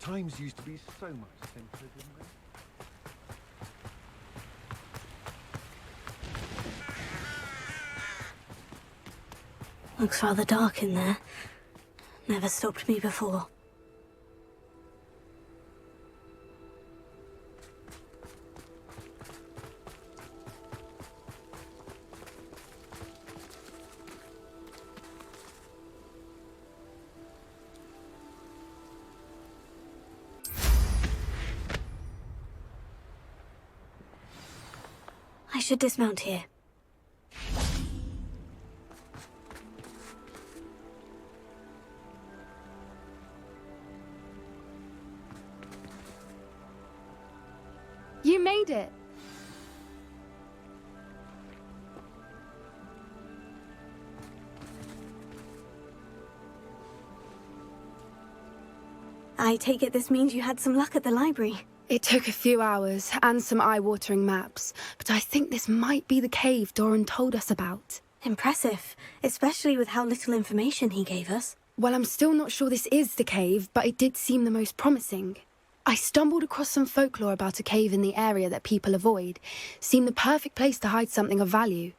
Times used to be so much simpler, didn't they? Looks rather dark in there. Never stopped me before. I should dismount here. You made it! I take it this means you had some luck at the library. It took a few hours and some eye-watering maps, but I think this might be the cave Dorran told us about. Impressive, especially with how little information he gave us. Well, I'm still not sure this is the cave, but it did seem the most promising. I stumbled across some folklore about a cave in the area that people avoid. Seemed the perfect place to hide something of value.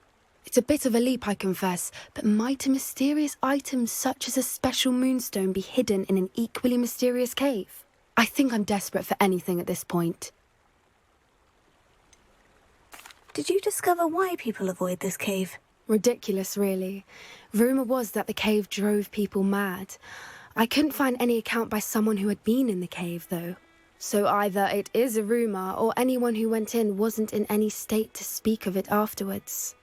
It's a bit of a leap, I confess, but might a mysterious item such as a special moonstone be hidden in an equally mysterious cave? I think I'm desperate for anything at this point. Did you discover why people avoid this cave? Ridiculous, really. Rumour was that the cave drove people mad. I couldn't find any account by someone who had been in the cave, though. So either it is a rumour, or anyone who went in wasn't in any state to speak of it afterwards.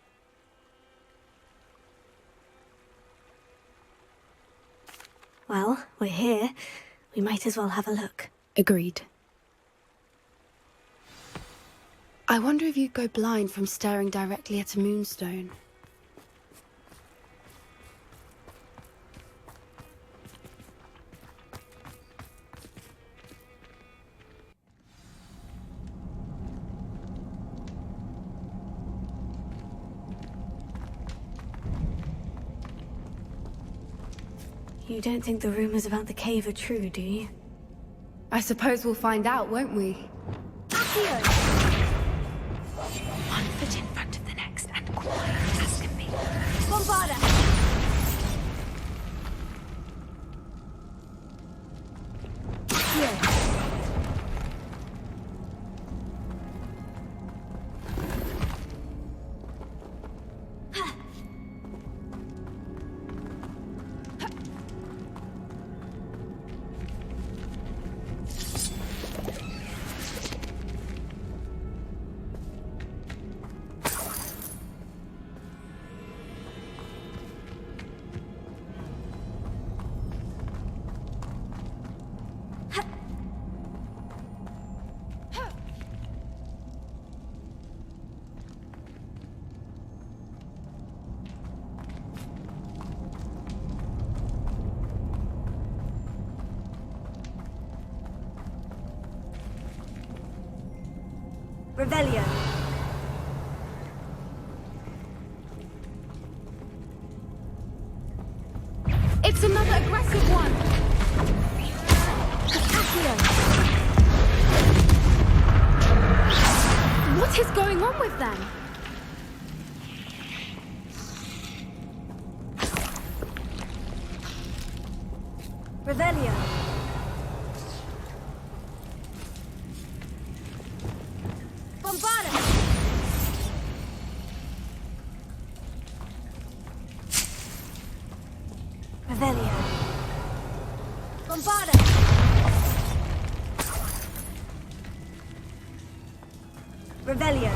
Well, we're here. We might as well have a look. Agreed. I wonder if you'd go blind from staring directly at a moonstone. You don't think the rumors about the cave are true, do you? I suppose we'll find out, won't we? Accio! One foot in front of the next and quiet as can be. Bombarda! Accio! Revelio. It's another aggressive one! Accio! What is going on with them? Revelio. Bombarda! Revelio. Bombarda! Revelio.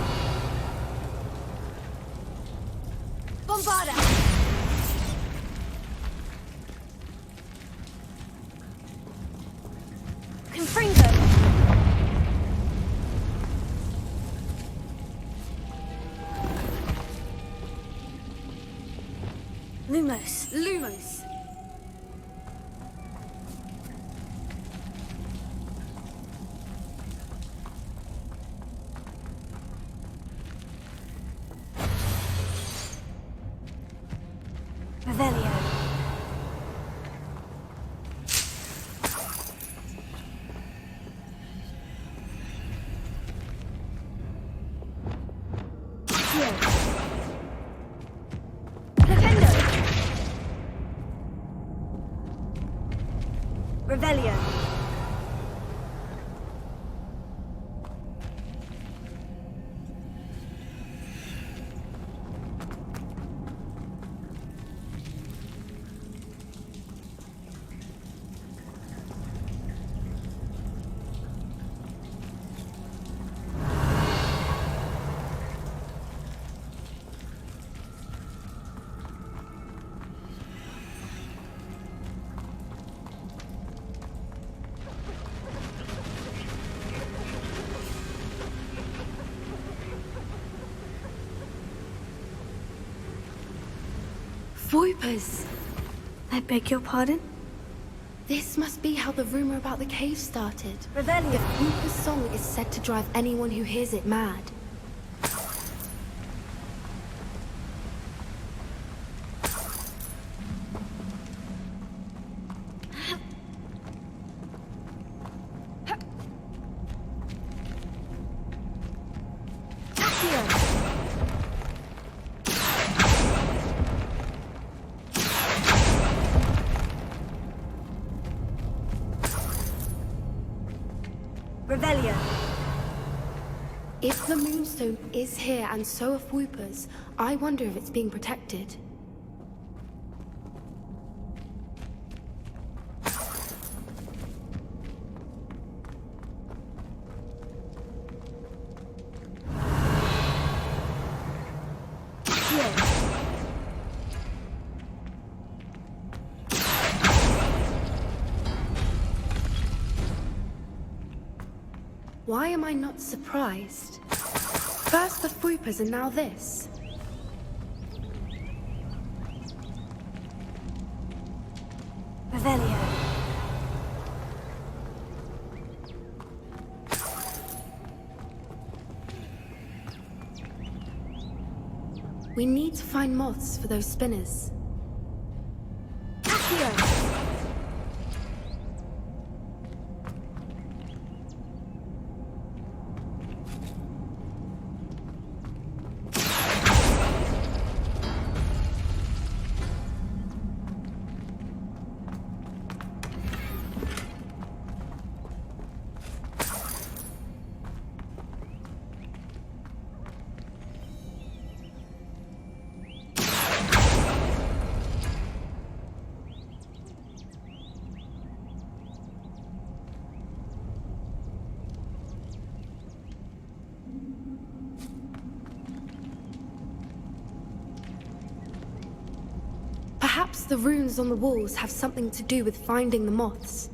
Bombarda! Confringo! Lumos. Lumos. Revelio. Voipers! I beg your pardon? This must be how the rumor about the cave started. Revelio. The Voiper's song is said to drive anyone who hears it mad. Revelio. If the moonstone is here and so are Voipers, I wonder if it's being protected. Why am I not surprised? First the Voipers and now this. Revelio. We need to find moths for those spinners. Accio. Perhaps the runes on the walls have something to do with finding the moths.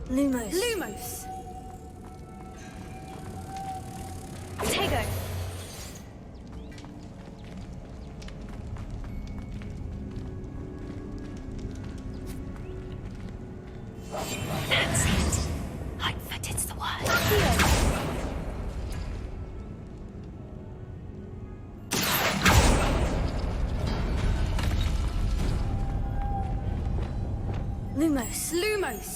Lumos. Lumos! Tego. That's it. Lightfooted's the word. Lumos. Lumos!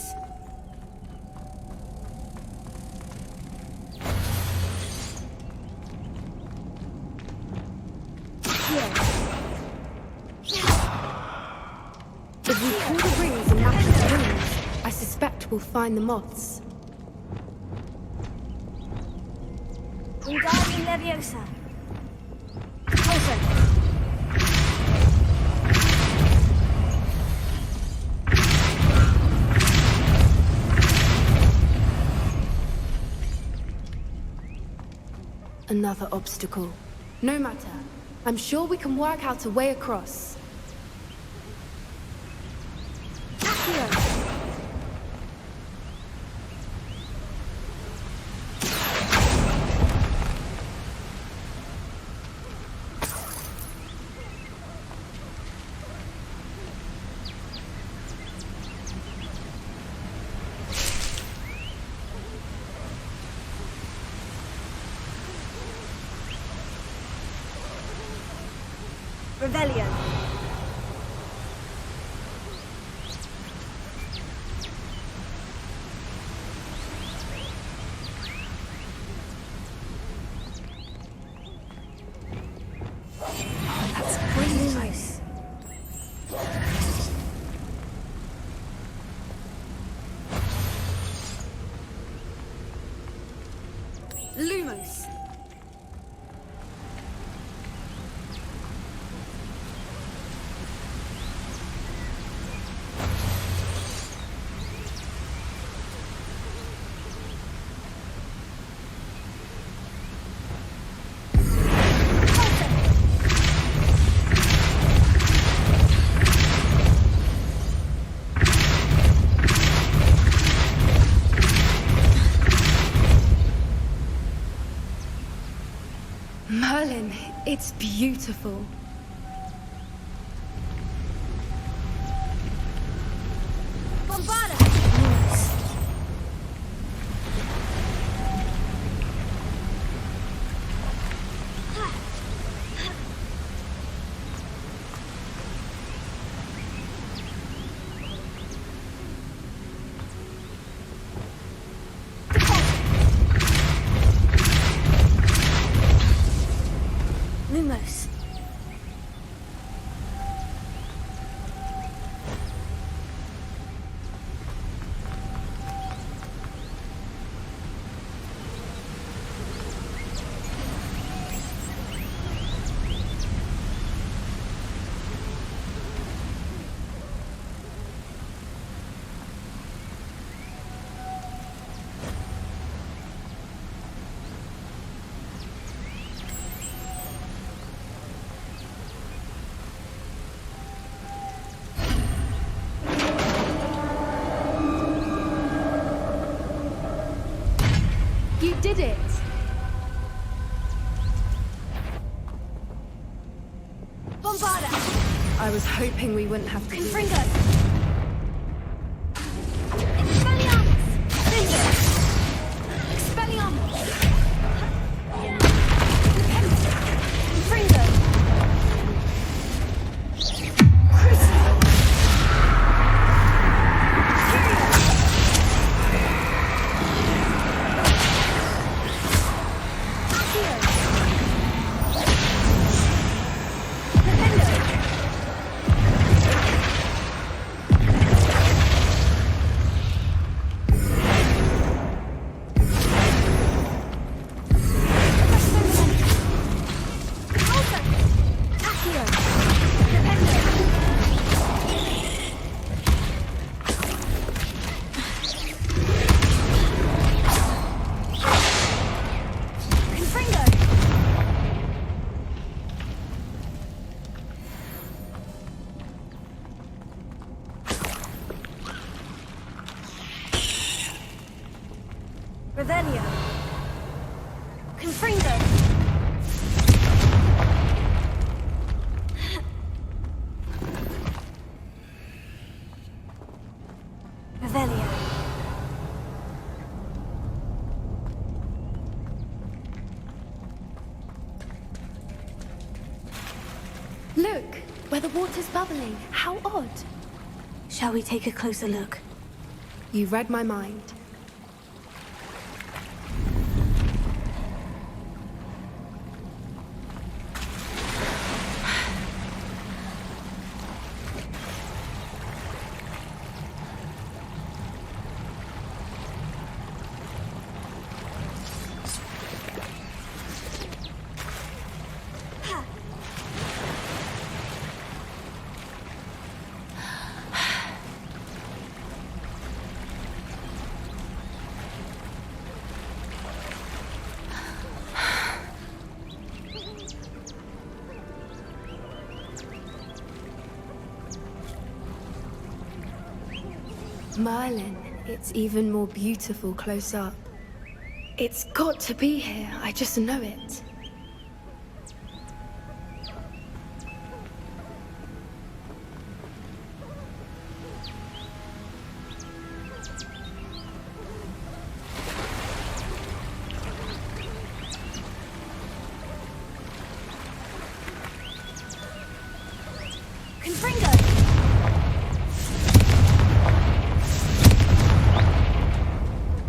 If we pull the rings and match the runes, I suspect we'll find the moths. Wingardium Leviosa. Poison. Another obstacle. No matter. I'm sure we can work out a way across. Accio. Revelio. That's really Lumos. Lumos! Merlin, it's beautiful. Lumos. You did it! Bombarda! I was hoping we wouldn't have to do Confringo! this. Expelliarmus! Finger! Expelliarmus! Confringo! Crucible! Revelio. Confringo. Revelio. Look, where the water's bubbling. How odd. Shall we take a closer look? You read my mind. Merlin, it's even more beautiful close up. It's got to be here, I just know it. Confringo!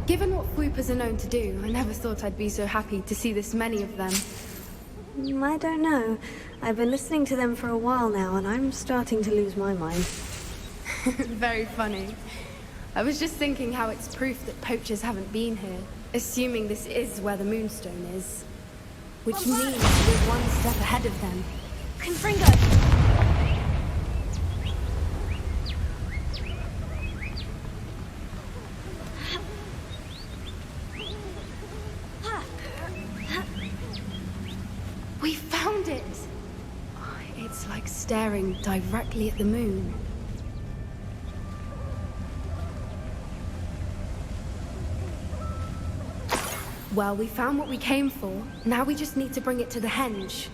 Given what Whoopers are known to do, I never thought I'd be so happy to see this many of them. I don't know. I've been listening to them for a while now, and I'm starting to lose my mind. Very funny. I was just thinking how it's proof that poachers haven't been here, assuming this is where the moonstone is. Which means we're one step ahead of them. Confringo! We found it! Oh, it's like staring directly at the moon. Well, we found what we came for. Now we just need to bring it to the Henge.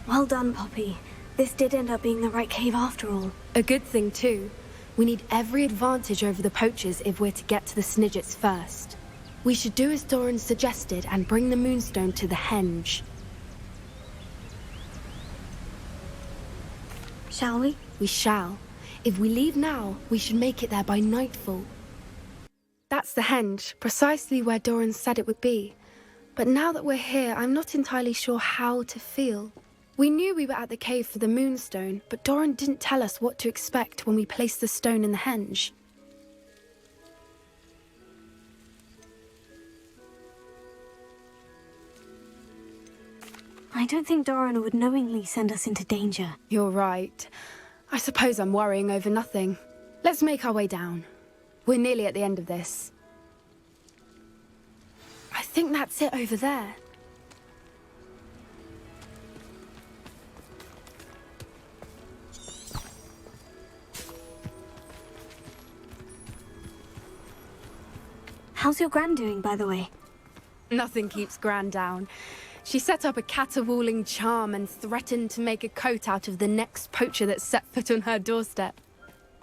Well done, Poppy. This did end up being the right cave after all. A good thing, too. We need every advantage over the poachers if we're to get to the Snidgets first. We should do as Dorran suggested and bring the moonstone to the Henge. Shall we? We shall. If we leave now, we should make it there by nightfall. That's the Henge, precisely where Dorran said it would be. But now that we're here, I'm not entirely sure how to feel. We knew we were at the cave for the moonstone, but Dorran didn't tell us what to expect when we placed the stone in the Henge. I don't think Dorran would knowingly send us into danger. You're right. I suppose I'm worrying over nothing. Let's make our way down. We're nearly at the end of this. I think that's it over there. How's your Gran doing, by the way? Nothing keeps Gran down. She set up a caterwauling charm and threatened to make a coat out of the next poacher that set foot on her doorstep.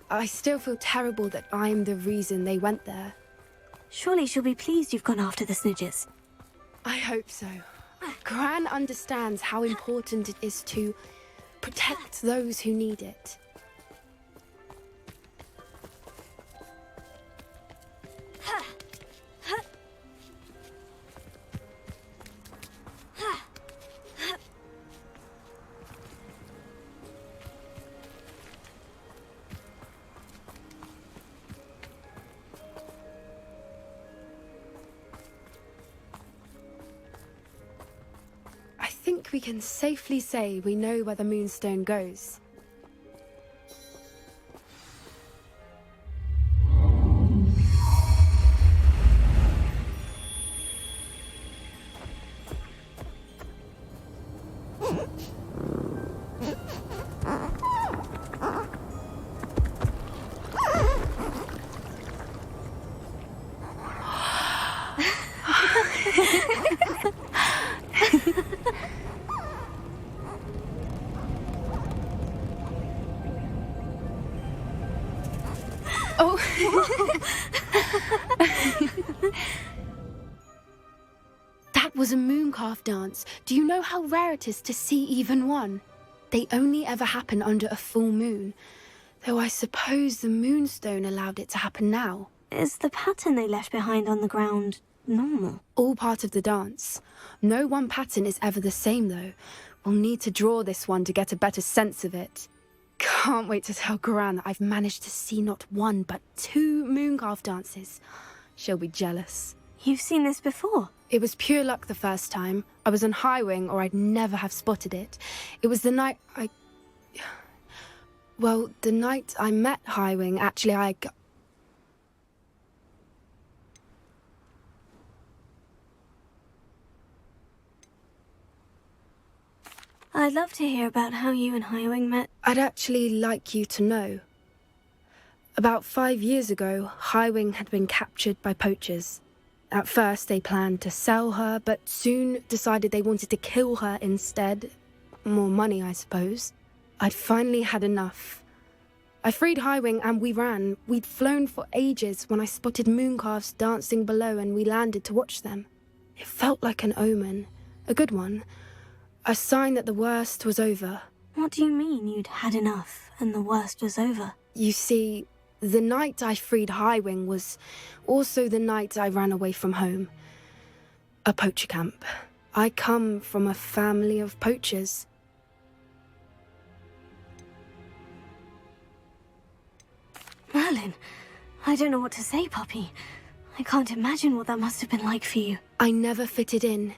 I still feel terrible that I'm the reason they went there. Surely she'll be pleased you've gone after the Snidgets. I hope so. Gran understands how important it is to protect those who need it. I think we can safely say we know where the moonstone goes. Oh! That was a mooncalf dance. Do you know how rare it is to see even one? They only ever happen under a full moon. Though I suppose the moonstone allowed it to happen now. Is the pattern they left behind on the ground normal? All part of the dance. No one pattern is ever the same, though. We'll need to draw this one to get a better sense of it. Can't wait to tell Gran that I've managed to see not one, but 2 mooncalf dances. She'll be jealous. You've seen this before? It was pure luck the first time. I was on Highwing, or I'd never have spotted it. It was the night Well, the night I met Highwing, actually, I'd love to hear about how you and Highwing met. I'd actually like you to know. About 5 years ago, Highwing had been captured by poachers. At first, they planned to sell her, but soon decided they wanted to kill her instead. More money, I suppose. I'd finally had enough. I freed Highwing and we ran. We'd flown for ages when I spotted mooncalves dancing below and we landed to watch them. It felt like an omen. A good one. A sign that the worst was over. What do you mean you'd had enough and the worst was over? You see, the night I freed Highwing was also the night I ran away from home. A poacher camp. I come from a family of poachers. Merlin, I don't know what to say, Poppy. I can't imagine what that must have been like for you. I never fitted in,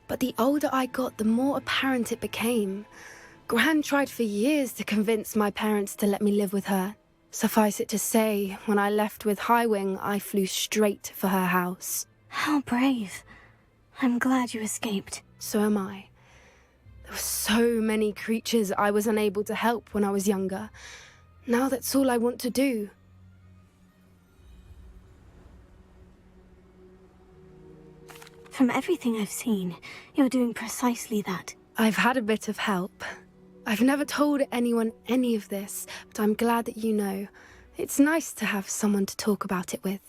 but the older I got, the more apparent it became. Gran tried for years to convince my parents to let me live with her. Suffice it to say, when I left with Highwing, I flew straight for her house. How brave. I'm glad you escaped. So am I. There were so many creatures I was unable to help when I was younger. Now that's all I want to do. From everything I've seen, you're doing precisely that. I've had a bit of help. I've never told anyone any of this, but I'm glad that you know. It's nice to have someone to talk about it with.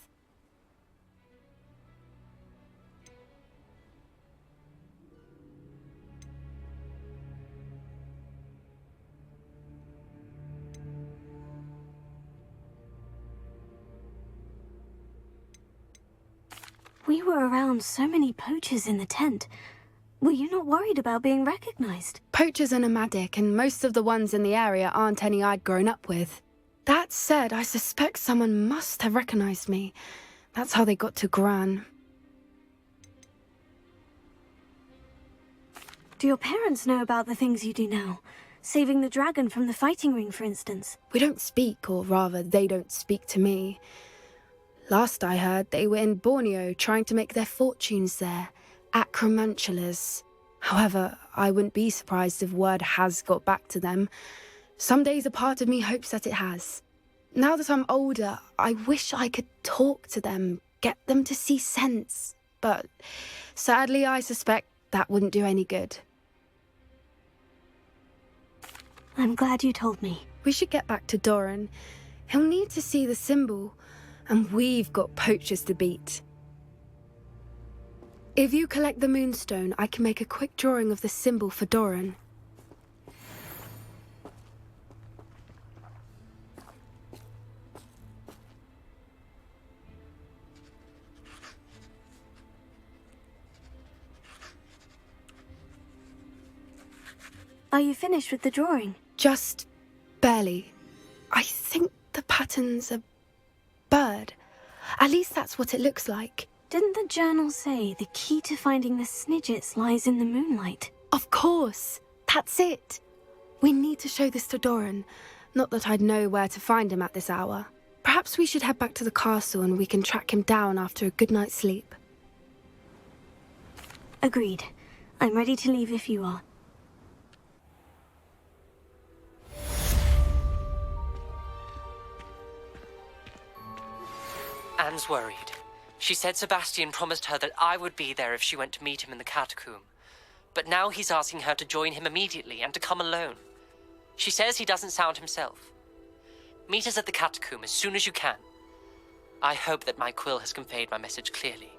We were around so many poachers in the tent. Were you not worried about being recognized? Poachers are nomadic, and most of the ones in the area aren't any I'd grown up with. That said, I suspect someone must have recognized me. That's how they got to Gran. Do your parents know about the things you do now? Saving the dragon from the fighting ring, for instance? We don't speak, or rather, they don't speak to me. Last I heard, they were in Borneo trying to make their fortunes there. Acromantulas. However, I wouldn't be surprised if word has got back to them. Some days a part of me hopes that it has. Now that I'm older, I wish I could talk to them, get them to see sense. But sadly, I suspect that wouldn't do any good. I'm glad you told me. We should get back to Dorran. He'll need to see the symbol, and we've got poachers to beat. If you collect the moonstone, I can make a quick drawing of the symbol for Dorran. Are you finished with the drawing? Just barely. I think the pattern's a bird. At least that's what it looks like. Didn't the journal say the key to finding the Snidgets lies in the moonlight? Of course. That's it. We need to show this to Dorran. Not that I'd know where to find him at this hour. Perhaps we should head back to the castle and we can track him down after a good night's sleep. Agreed. I'm ready to leave if you are. Anne's worried. She said Sebastian promised her that I would be there if she went to meet him in the catacomb. But now he's asking her to join him immediately and to come alone. She says he doesn't sound himself. Meet us at the catacomb as soon as you can. I hope that my quill has conveyed my message clearly.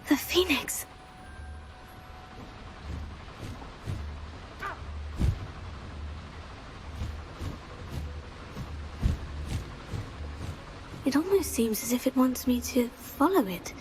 The Phoenix! It almost seems as if it wants me to follow it.